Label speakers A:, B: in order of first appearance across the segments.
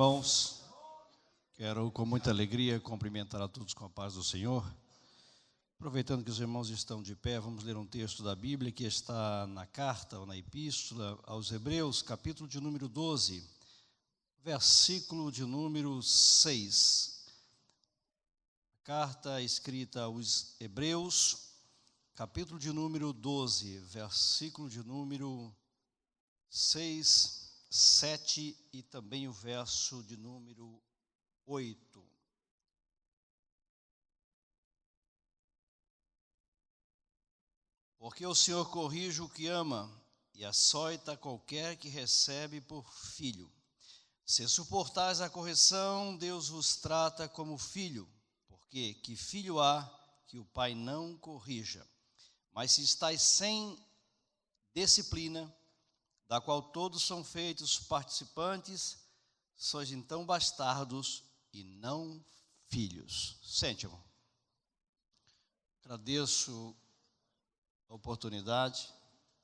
A: irmãos, quero com muita alegria cumprimentar a todos com a paz do Senhor. Aproveitando que os irmãos estão de pé, vamos ler um texto da Bíblia que está na carta ou na epístola aos Hebreus, capítulo de número 12, versículo de número 6. Carta escrita aos Hebreus, capítulo de número 12, versículo de número 6, 7 e também o verso de número 8. Porque o Senhor corrige o que ama e açoita qualquer que recebe por filho. Se suportais a correção, Deus vos trata como filho, porque que filho há que o pai não corrija? Mas se estáis sem disciplina, da qual todos são feitos participantes, sois então bastardos e não filhos. Sente, irmão. Agradeço a oportunidade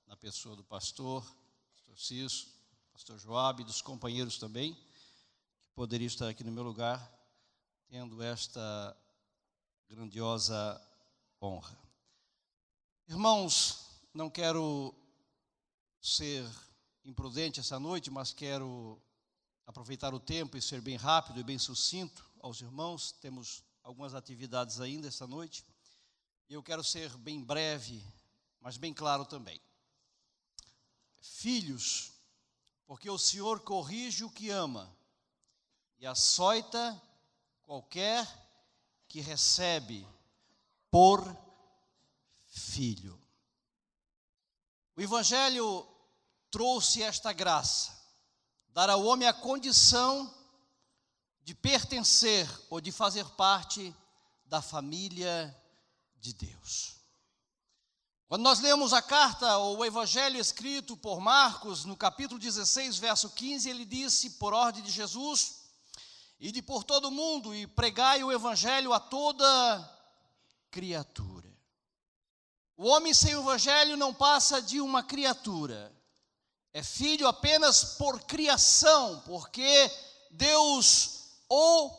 A: na pessoa do pastor Cício, pastor Joab e dos companheiros também, que poderiam estar aqui no meu lugar, tendo esta grandiosa honra. Irmãos, não quero ser imprudente essa noite, mas quero aproveitar o tempo e ser bem rápido e bem sucinto aos irmãos. Temos algumas atividades ainda esta noite, e eu quero ser bem breve, mas bem claro também. Filhos, porque o Senhor corrige o que ama e açoita qualquer que recebe por filho. O Evangelho trouxe esta graça, dar ao homem a condição de pertencer ou de fazer parte da família de Deus. Quando nós lemos a carta ou o Evangelho escrito por Marcos, no capítulo 16, verso 15, ele disse, por ordem de Jesus, ide por todo o mundo e pregai o Evangelho a toda criatura. O homem sem o Evangelho não passa de uma criatura. É filho apenas por criação, porque Deus o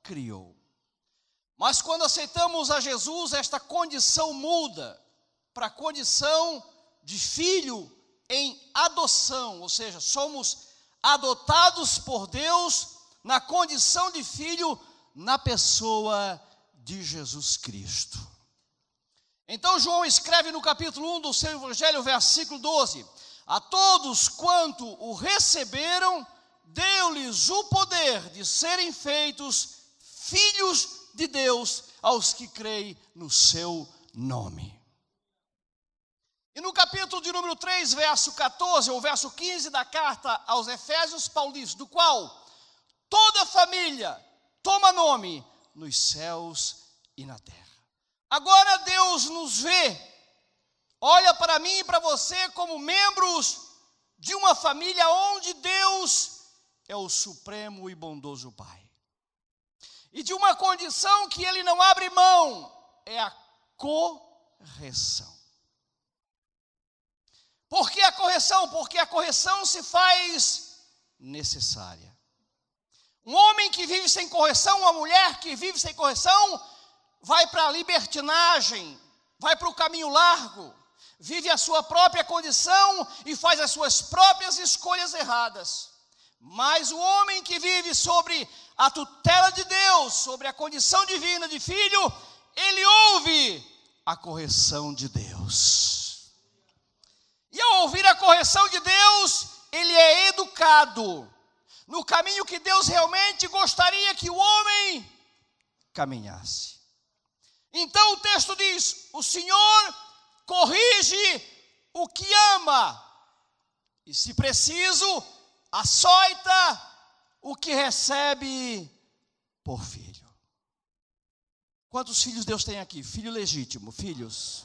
A: criou. Mas quando aceitamos a Jesus, esta condição muda para a condição de filho em adoção, ou seja, somos adotados por Deus na condição de filho na pessoa de Jesus Cristo. Então João escreve no capítulo 1 do seu Evangelho, versículo 12, a todos quanto o receberam, deu-lhes o poder de serem feitos filhos de Deus aos que creem no seu nome. E no capítulo de número 3, verso 14, ou verso 15 da carta aos Efésios, Paulo diz, do qual toda família toma nome nos céus e na terra. Agora Deus nos vê, olha para mim e para você como membros de uma família onde Deus é o supremo e bondoso Pai. E de uma condição que Ele não abre mão, é a correção. Por que a correção? Porque a correção se faz necessária. Um homem que vive sem correção, uma mulher que vive sem correção, vai para a libertinagem, vai para o caminho largo, vive a sua própria condição e faz as suas próprias escolhas erradas. Mas o homem que vive sobre a tutela de Deus, sobre a condição divina de filho, ele ouve a correção de Deus. E ao ouvir a correção de Deus, ele é educado no caminho que Deus realmente gostaria que o homem caminhasse. Então o texto diz, o Senhor corrige o que ama, e se preciso, açoita o que recebe por filho. Quantos filhos Deus tem aqui? Filho legítimo, filhos.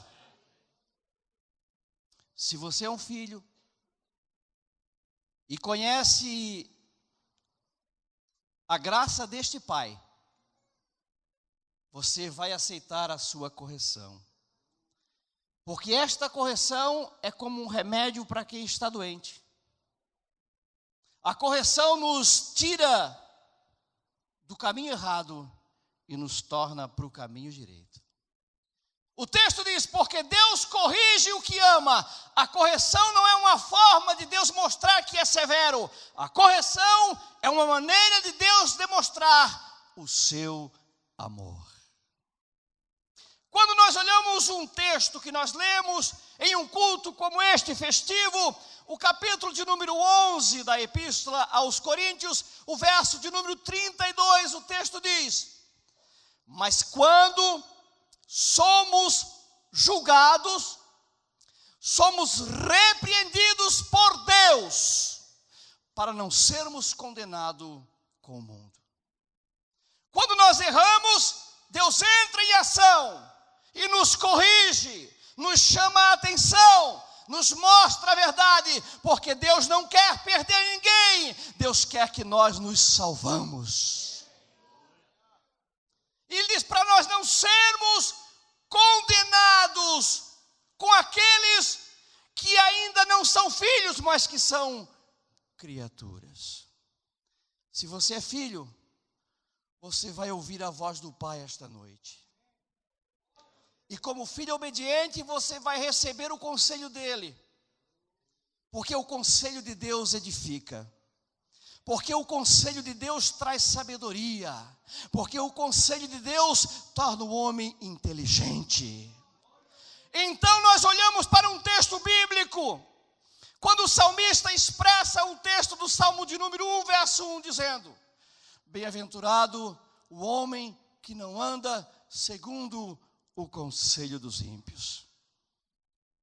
A: Se você é um filho e conhece a graça deste Pai, você vai aceitar a sua correção. Porque esta correção é como um remédio para quem está doente. A correção nos tira do caminho errado e nos torna para o caminho direito. O texto diz, porque Deus corrige o que ama. A correção não é uma forma de Deus mostrar que é severo. A correção é uma maneira de Deus demonstrar o seu amor. Quando nós olhamos um texto que nós lemos em um culto como este festivo, o capítulo de número 11 da Epístola aos Coríntios, o verso de número 32, o texto diz, mas quando somos julgados, somos repreendidos por Deus, para não sermos condenados com o mundo. Quando nós erramos, Deus entra em ação e nos corrige, nos chama a atenção, nos mostra a verdade, porque Deus não quer perder ninguém, Deus quer que nós nos salvamos. E Ele diz para nós não sermos condenados com aqueles que ainda não são filhos, mas que são criaturas. Se você é filho, você vai ouvir a voz do Pai esta noite. E como filho obediente, você vai receber o conselho dele. Porque o conselho de Deus edifica. Porque o conselho de Deus traz sabedoria. Porque o conselho de Deus torna o homem inteligente. Então nós olhamos para um texto bíblico. Quando o salmista expressa o texto do Salmo de número 1, verso 1, dizendo: bem-aventurado o homem que não anda segundo o conselho dos ímpios.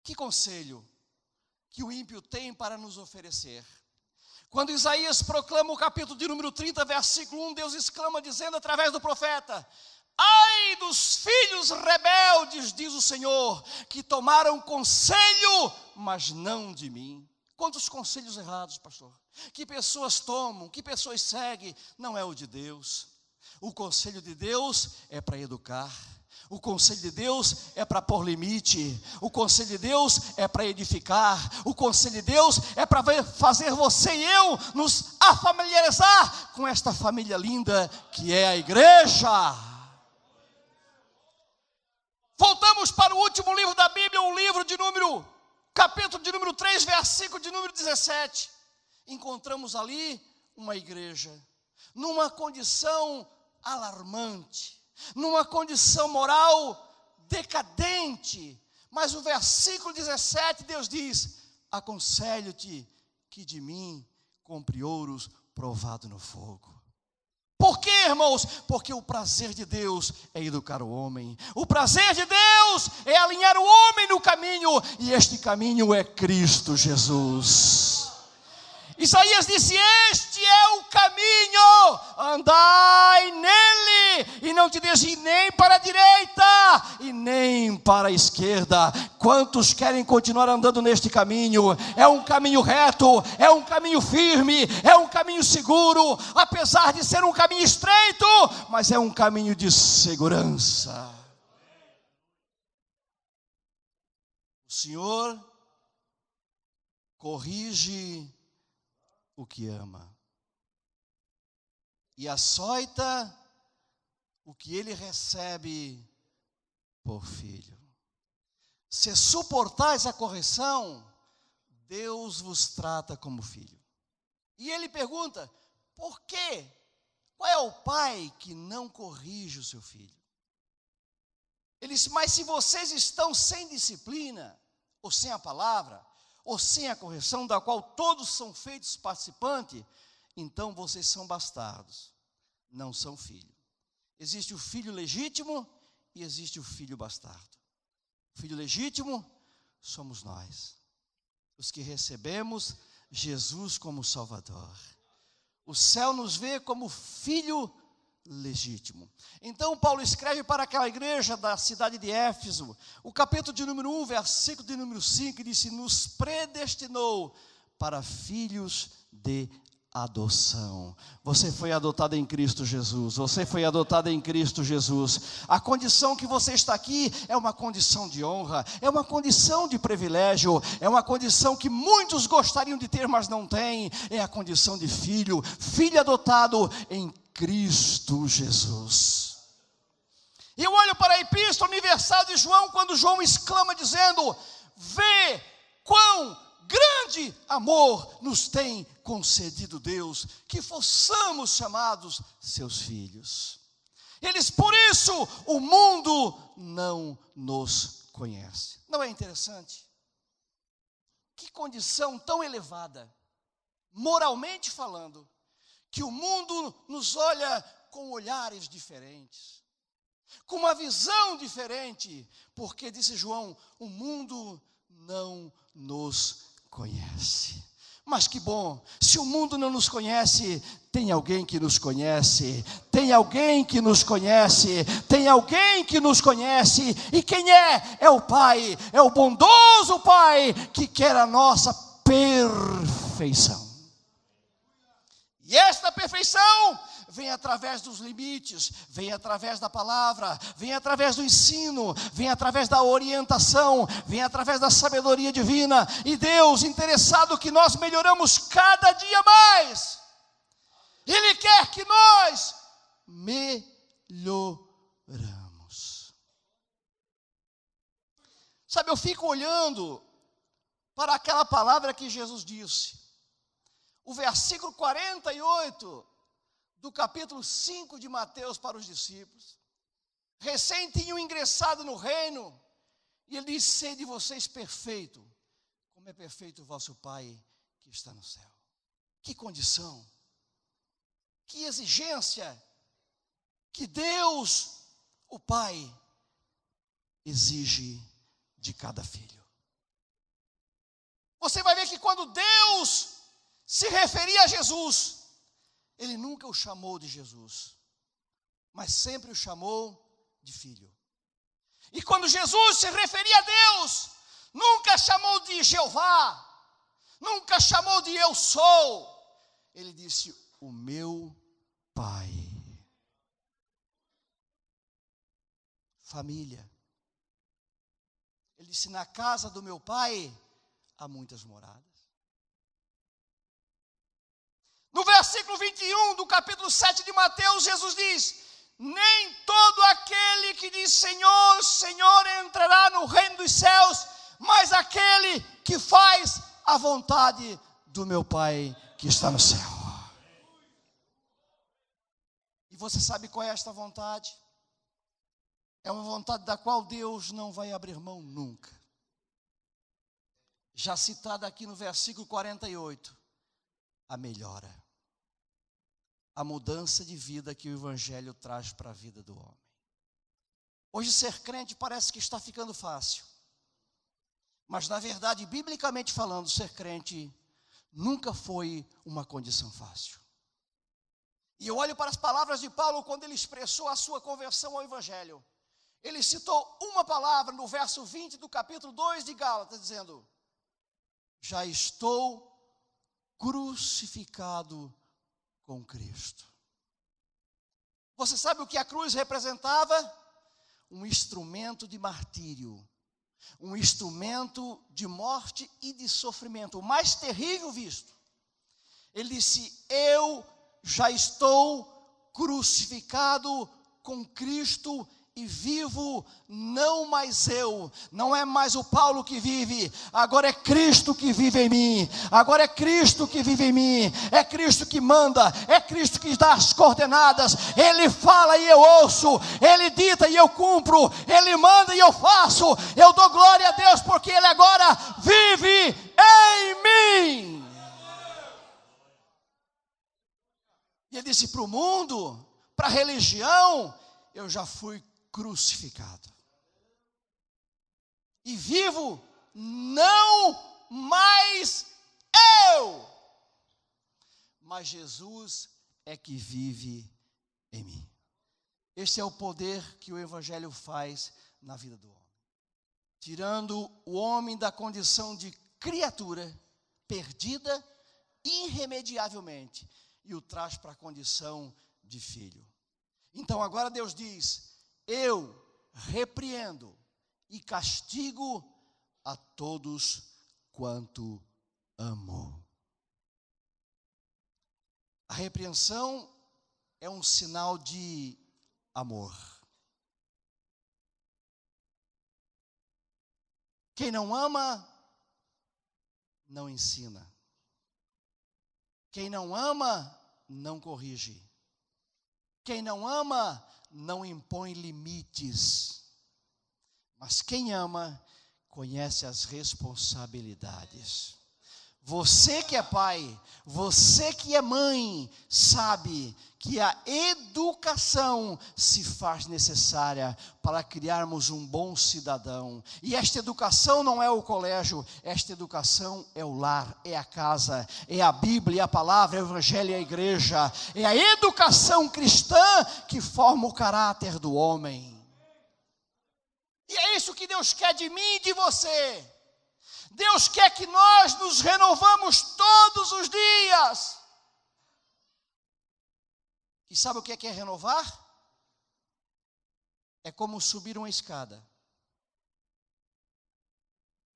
A: Que conselho que o ímpio tem para nos oferecer? Quando Isaías proclama o capítulo de número 30, versículo 1, Deus exclama dizendo através do profeta: ai dos filhos rebeldes, diz o Senhor, que tomaram conselho, mas não de mim. Quantos conselhos errados, pastor? Que pessoas tomam, que pessoas seguem, não é o de Deus. O conselho de Deus é para educar. O conselho de Deus é para pôr limite. O conselho de Deus é para edificar. O conselho de Deus é para fazer você e eu nos afamiliarizar com esta família linda que é a igreja. Voltamos para o último livro da Bíblia, o livro de número, capítulo de número 3, versículo de número 17. Encontramos ali uma igreja numa condição alarmante, numa condição moral decadente. Mas o versículo 17, Deus diz: aconselho-te que de mim compre ouros provado no fogo. Por quê, irmãos? Porque o prazer de Deus é educar o homem. O prazer de Deus é alinhar o homem no caminho. E este caminho é Cristo Jesus. Isaías disse: este é o caminho, andai nele, e não te desvie nem para a direita, e nem para a esquerda. Quantos querem continuar andando neste caminho? É um caminho reto, é um caminho firme, é um caminho seguro, apesar de ser um caminho estreito, mas é um caminho de segurança. O Senhor corrige o que ama, e açoita o que ele recebe por filho. Se suportais a correção, Deus vos trata como filho. E ele pergunta: por quê? Qual é o pai que não corrige o seu filho? Ele diz: mas se vocês estão sem disciplina, ou sem a palavra, ou sem a correção, da qual todos são feitos participantes, então vocês são bastardos, não são filhos. Existe o filho legítimo e existe o filho bastardo. O filho legítimo somos nós, os que recebemos Jesus como Salvador. O céu nos vê como filho legítimo. Então Paulo escreve para aquela igreja da cidade de Éfeso, o capítulo de número 1, versículo de número 5, disse: nos predestinou para filhos de adoção. Você foi adotado em Cristo Jesus. Você foi adotado em Cristo Jesus. A condição que você está aqui é uma condição de honra, é uma condição de privilégio, é uma condição que muitos gostariam de ter, mas não têm. É a condição de filho, filho adotado em Cristo Jesus. E eu olho para a Epístola Universal de João, quando João exclama dizendo: vê quão grande amor nos tem concedido Deus, que fossemos chamados seus filhos. Ele diz: por isso o mundo não nos conhece. Não é interessante? Que condição tão elevada, moralmente falando, que o mundo nos olha com olhares diferentes, com uma visão diferente, porque, disse João, o mundo não nos conhece. Mas que bom, se o mundo não nos conhece, tem alguém que nos conhece, tem alguém que nos conhece, tem alguém que nos conhece, e quem é? É o Pai, é o bondoso Pai, que quer a nossa perfeição. E esta perfeição vem através dos limites, vem através da palavra, vem através do ensino, vem através da orientação, vem através da sabedoria divina. E Deus, interessado que nós melhoramos cada dia mais, Ele quer que nós melhoramos. Sabe, eu fico olhando para aquela palavra que Jesus disse, o versículo 48 do capítulo 5 de Mateus para os discípulos. Recém tinham ingressado no reino, e ele disse: sede vocês perfeito, como é perfeito o vosso Pai que está no céu. Que condição, que exigência, que Deus, o Pai, exige de cada filho. Você vai ver que quando Deus se referia a Jesus, Ele nunca o chamou de Jesus, mas sempre o chamou de filho. E quando Jesus se referia a Deus, nunca chamou de Jeová, nunca chamou de eu sou. Ele disse: o meu Pai. Família. Ele disse: na casa do meu Pai há muitas moradas. No versículo 21 do capítulo 7 de Mateus, Jesus diz: nem todo aquele que diz Senhor, Senhor entrará no reino dos céus, mas aquele que faz a vontade do meu Pai que está no céu. E você sabe qual é esta vontade? É uma vontade da qual Deus não vai abrir mão nunca. Já citada aqui no versículo 48, a melhora, a mudança de vida que o Evangelho traz para a vida do homem. Hoje ser crente parece que está ficando fácil, mas na verdade, biblicamente falando, ser crente nunca foi uma condição fácil. E eu olho para as palavras de Paulo quando ele expressou a sua conversão ao Evangelho. Ele citou uma palavra no verso 20 do capítulo 2 de Gálatas, dizendo: já estou crucificado com Cristo. Você sabe o que a cruz representava? Um instrumento de martírio, um instrumento de morte e de sofrimento, o mais terrível visto. Ele disse: eu já estou crucificado com Cristo e vivo, não mais eu, não é mais o Paulo que vive, agora é Cristo que vive em mim, agora é Cristo que vive em mim, é Cristo que manda, é Cristo que dá as coordenadas, Ele fala e eu ouço, Ele dita e eu cumpro, Ele manda e eu faço, eu dou glória a Deus porque Ele agora vive em mim. E Ele disse: para o mundo, para a religião, eu já fui crucificado. E vivo não mais eu, mas Jesus é que vive em mim. Este é o poder que o Evangelho faz na vida do homem. Tirando o homem da condição de criatura, perdida irremediavelmente, e o traz para a condição de filho. Então agora Deus diz: eu repreendo e castigo a todos quanto amo. A repreensão é um sinal de amor. Quem não ama, não ensina. Quem não ama, não corrige. Quem não ama, não impõe limites. Mas quem ama, conhece as responsabilidades. Você que é pai, você que é mãe, sabe que a educação se faz necessária para criarmos um bom cidadão. E esta educação não é o colégio, esta educação é o lar, é a casa, é a Bíblia, é a palavra, é o Evangelho, é a igreja. É a educação cristã que forma o caráter do homem. E é isso que Deus quer de mim e de você. Deus quer que nós nos renovamos todos os dias. E sabe o que é renovar? É como subir uma escada.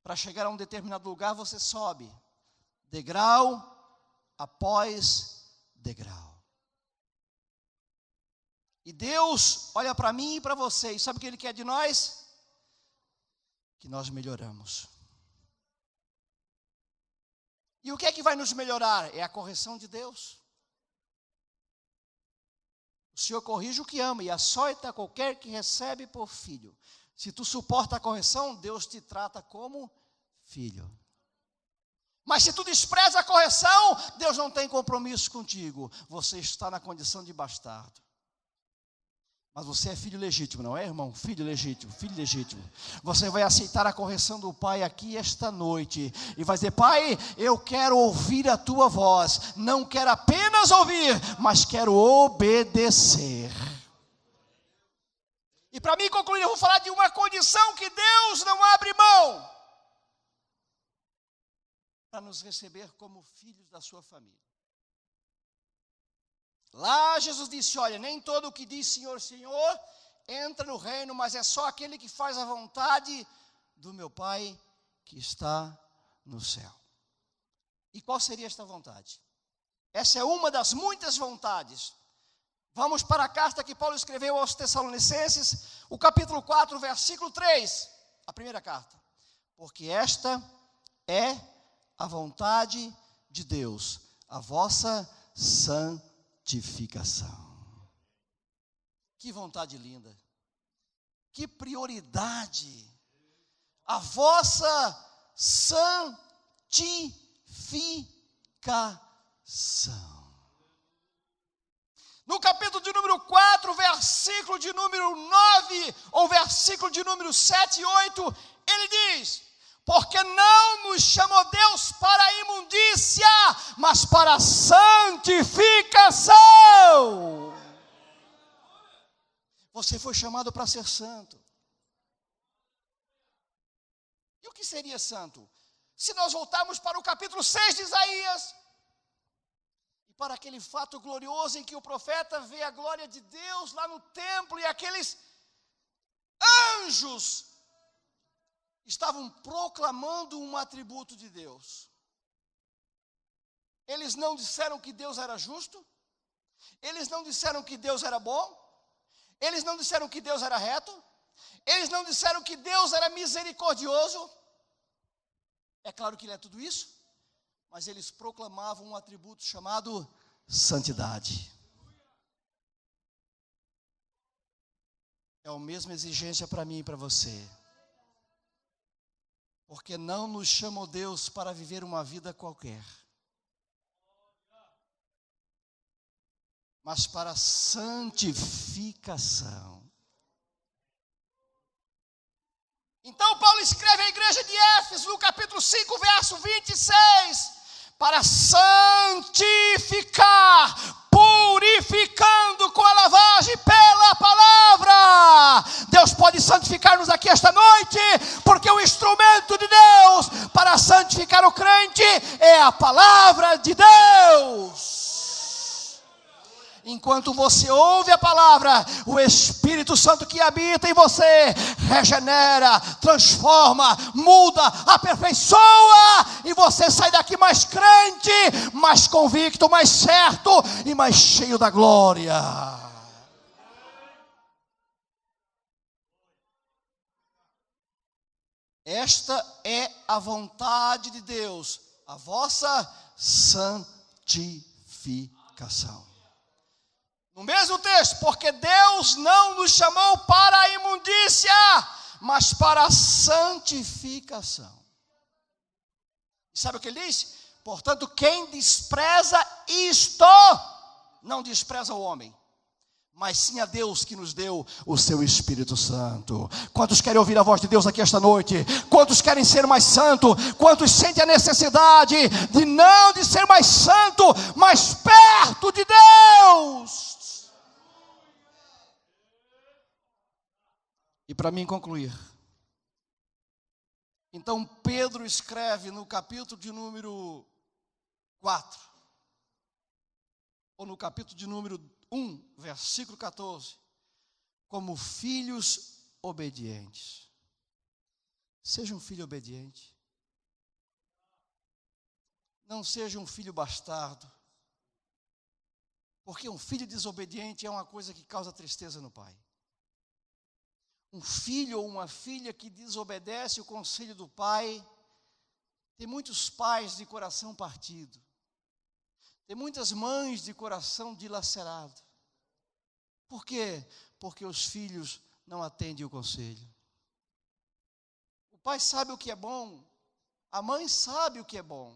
A: Para chegar a um determinado lugar, você sobe, degrau após degrau. E Deus olha para mim e para você, e sabe o que Ele quer de nós? Que nós melhoramos. E o que é que vai nos melhorar? É a correção de Deus. O Senhor corrige o que ama e açoita qualquer que recebe por filho. Se tu suporta a correção, Deus te trata como filho. Mas se tu despreza a correção, Deus não tem compromisso contigo. Você está na condição de bastardo. Mas você é filho legítimo, não é, irmão? Filho legítimo, filho legítimo. Você vai aceitar a correção do Pai aqui esta noite. E vai dizer: Pai, eu quero ouvir a Tua voz. Não quero apenas ouvir, mas quero obedecer. E para mim concluir, eu vou falar de uma condição que Deus não abre mão. Para nos receber como filhos da sua família. Lá Jesus disse: olha, nem todo o que diz Senhor, Senhor, entra no reino, mas é só aquele que faz a vontade do meu Pai que está no céu. E qual seria esta vontade? Essa é uma das muitas vontades. Vamos para a carta que Paulo escreveu aos Tessalonicenses, o capítulo 4, versículo 3, a primeira carta. Porque esta é a vontade de Deus, a vossa santificação. Que vontade linda, que prioridade, a vossa santificação. No capítulo de número 4, versículo de número 9, ou versículo de número 7 e 8, ele diz: porque não nos chamou Deus para a imundícia, mas para a santificação. Você foi chamado para ser santo. E o que seria santo? Se nós voltarmos para o capítulo 6 de Isaías, e para aquele fato glorioso em que o profeta vê a glória de Deus lá no templo, e aqueles anjos estavam proclamando um atributo de Deus. Eles não disseram que Deus era justo, eles não disseram que Deus era bom, eles não disseram que Deus era reto, eles não disseram que Deus era misericordioso. É claro que Ele é tudo isso, mas eles proclamavam um atributo chamado santidade. É a mesma exigência para mim e para você. Porque não nos chamou Deus para viver uma vida qualquer, mas para santificação. Então Paulo escreve à igreja de Éfeso, no capítulo 5, verso 26, para santificar, purificando com a lavagem pela palavra. Deus pode santificar-nos aqui esta noite, porque o instrumento de Deus para santificar o crente é a palavra de Deus. Enquanto você ouve a palavra, o Espírito Santo que habita em você regenera, transforma, muda, aperfeiçoa, e você sai daqui mais crente, mais convicto, mais certo e mais cheio da glória. Esta é a vontade de Deus, a vossa santificação. No mesmo texto, porque Deus não nos chamou para a imundícia, mas para a santificação. E sabe o que ele diz? Portanto, quem despreza isto, não despreza o homem, mas sim a Deus que nos deu o seu Espírito Santo. Quantos querem ouvir a voz de Deus aqui esta noite? Quantos querem ser mais santo? Quantos sentem a necessidade de ser mais santo, mais perto de Deus? E para mim concluir, então Pedro escreve no capítulo de número 4, ou no capítulo de número 1, versículo 14, como filhos obedientes. Seja um filho obediente. Não seja um filho bastardo. Porque um filho desobediente é uma coisa que causa tristeza no pai. Um filho ou uma filha que desobedece o conselho do pai, tem muitos pais de coração partido. Tem muitas mães de coração dilacerado. Por quê? Porque os filhos não atendem o conselho. O pai sabe o que é bom, a mãe sabe o que é bom.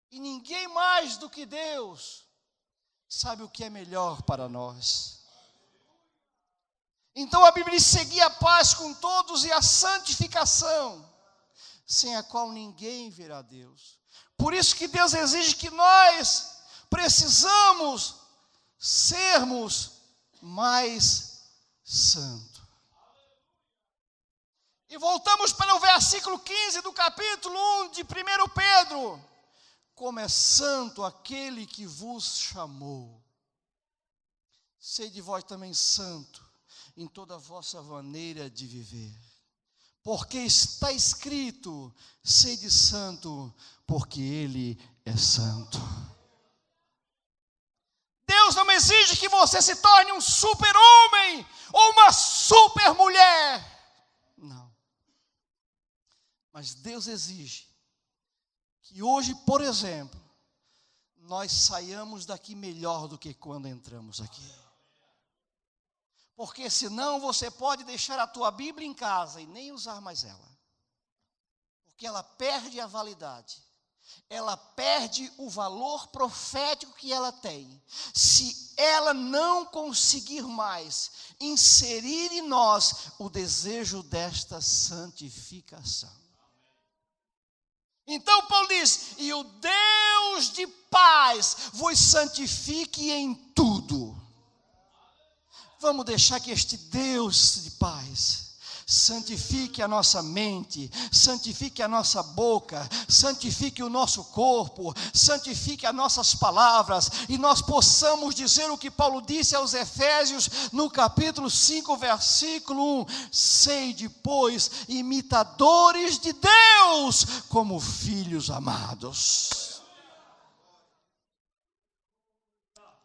A: E ninguém mais do que Deus sabe o que é melhor para nós. Então a Bíblia diz: segui a paz com todos e a santificação, sem a qual ninguém verá a Deus. Por isso que Deus exige que nós precisamos sermos mais santos. E voltamos para o versículo 15 do capítulo 1 de 1 Pedro. Como é santo aquele que vos chamou. Sede vós também santo em toda a vossa maneira de viver. Porque está escrito: sede santo, porque Ele é santo. Deus não exige que você se torne um super-homem ou uma super-mulher. Não. Mas Deus exige que hoje, por exemplo, nós saiamos daqui melhor do que quando entramos aqui. Porque senão você pode deixar a tua Bíblia em casa e nem usar mais ela. Porque ela perde a validade. Ela perde o valor profético que ela tem. Se ela não conseguir mais inserir em nós o desejo desta santificação. Então Paulo diz: e o Deus de paz vos santifique em tudo. Vamos deixar que este Deus de paz santifique a nossa mente, santifique a nossa boca, santifique o nosso corpo, santifique as nossas palavras, e nós possamos dizer o que Paulo disse aos Efésios no capítulo 5, versículo 1: sede, pois, imitadores de Deus, como filhos amados.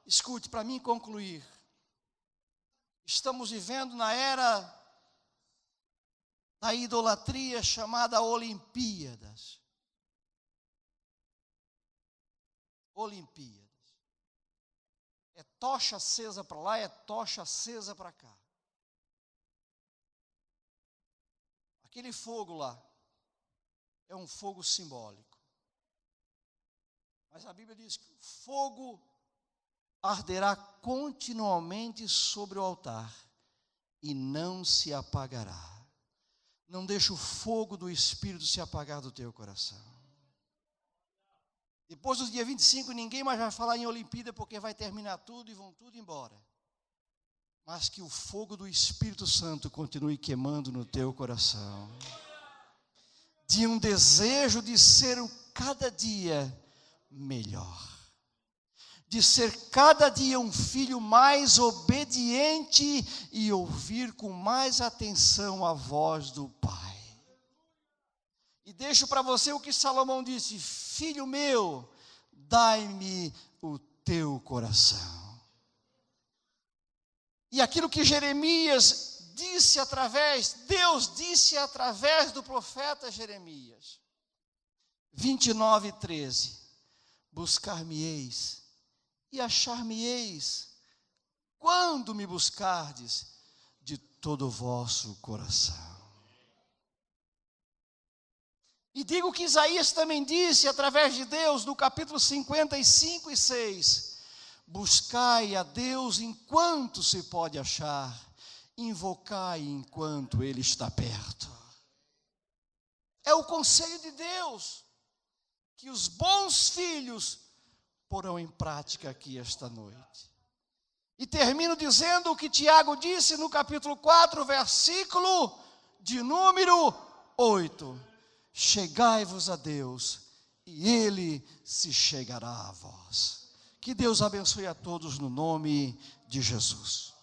A: Escute, para mim concluir, estamos vivendo na era da idolatria chamada Olimpíadas. Olimpíadas. É tocha acesa para lá, é tocha acesa para cá. Aquele fogo lá é um fogo simbólico. Mas a Bíblia diz que o fogo arderá continuamente sobre o altar e não se apagará. Não deixe o fogo do Espírito se apagar do teu coração. Depois do dia 25, ninguém mais vai falar em Olimpíada, porque vai terminar tudo e vão tudo embora. Mas que o fogo do Espírito Santo continue queimando no teu coração. De um desejo de ser cada dia melhor. de ser cada dia um filho mais obediente e ouvir com mais atenção a voz do Pai. E deixo para você o que Salomão disse: filho meu, dai-me o teu coração. E aquilo que Jeremias Deus disse através do profeta Jeremias, 29:13, buscar-me-eis e achar-me-eis, quando me buscardes de todo o vosso coração. E digo que Isaías também disse, através de Deus, no capítulo 55:6, buscai a Deus enquanto se pode achar, invocai enquanto Ele está perto. É o conselho de Deus, que os bons filhos porão em prática aqui esta noite. E termino dizendo o que Tiago disse no capítulo 4, versículo de número 8. Chegai-vos a Deus, e Ele se chegará a vós. Que Deus abençoe a todos no nome de Jesus.